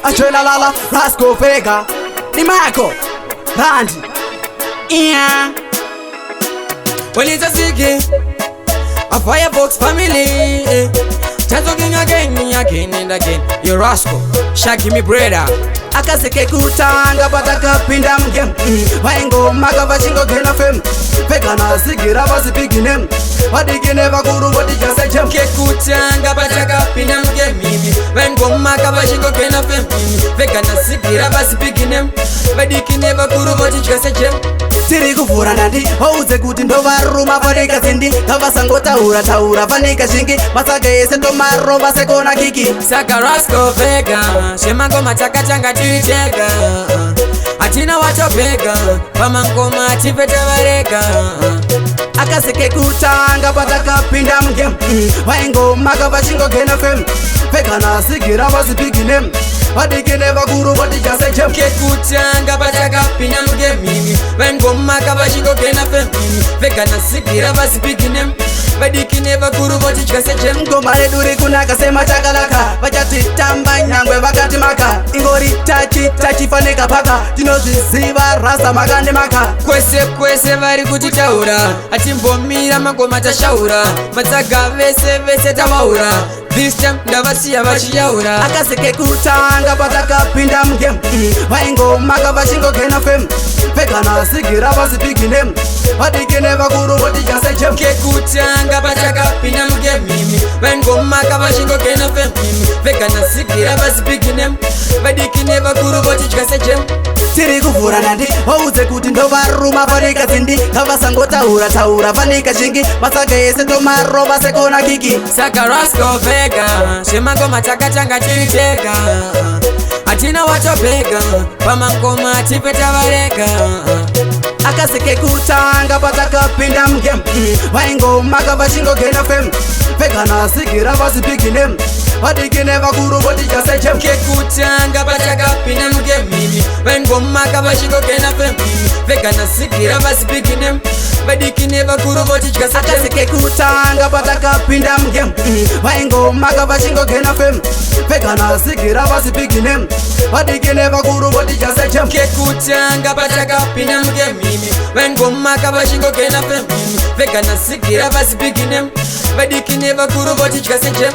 Achela Lala, Rasco Vega, Ni Marco, Randy. Yeah. When it's a sicky, a Firefox family. Talking again and again. You rascal, shaggy me brother. Akaseke kutanga pataka pinda mgem Vaingo maka vachingo gena fem Vegana sigira vasi piginem Vadigine vakuru vatija sechem Ke kutanga pataka pinda mgem Vaingo maka vachingo gena fem Vegana sigira vasi piginem Vadigine vakuru vatija sechem Tiri kuvura nandi, hauze kuti ndo varuma vanika zindi Kavasango taura vanika shingi Masaka yese ndo maro vasekona kiki Saka Rasco Vega, shemango mataka changa tuicheka Atina watopeka, pamangoma tipeta vareka Akaseke kutanga pataka pinda mgem Vaingo maka vachingo gena fem Vegana sigira vasi piginem Vadigine vakuru vatija sechem Ke kutanga pataka pinda mgem Vaingo maka vachingo gena fem Vegana sigira vasi piginem Vadigine vakuru vatija sechem Ngoma redu rikunaka sema chakalaka Vachatitamba nyangwe vakati maka Ingori tachi faneka paka Tinozviziva rasa makande maka Kwese vari kutitaura Atimbomira mangoma tashaura Matsaga vese tavaura This time ndavasiya vachiyaura Akaseke kutanga pataka pinda mgem Vaingo maka vachingo gena fem Vegana sigira vasi piginem Vadigine vakuru vatija sechem Ke kutanga pataka pinda mgem Vaingo maka vachingo gena fem Vegana sigira vasi piginem Vadigine vakuru vatija sechem Tiri kuvura nandi, hauze kuti ndo varuma vanika zindi Kavasango taura vanika shingi Masaka yese ndo maro vasekona kiki Saka Rasco Vega, shemango mataka changa tuicheka Atina watopeka, pamangoma tipeta vareka Akaseke kutanga pataka pinda mgem Vaingo maka vachingo gena fem Vegana sigira vasi piginem Vadigine vakuru vatija sechem Ke kutanga pataka pinda mgem Vaingo maka vachingo gena fem Vegana sigira vasi piginem Vadigine vakuru vatija sechem Akaseke kutanga pataka pinda mgem Vaingo maka vachingo gena fem Vegana sigira vasi piginem Vadigine vakuru vatija sechem Ke kutanga pataka pinda mgem Vaingo maka vachingo gena fem Vegana sigira vasi piginem Vadigine vakuru vatija sechem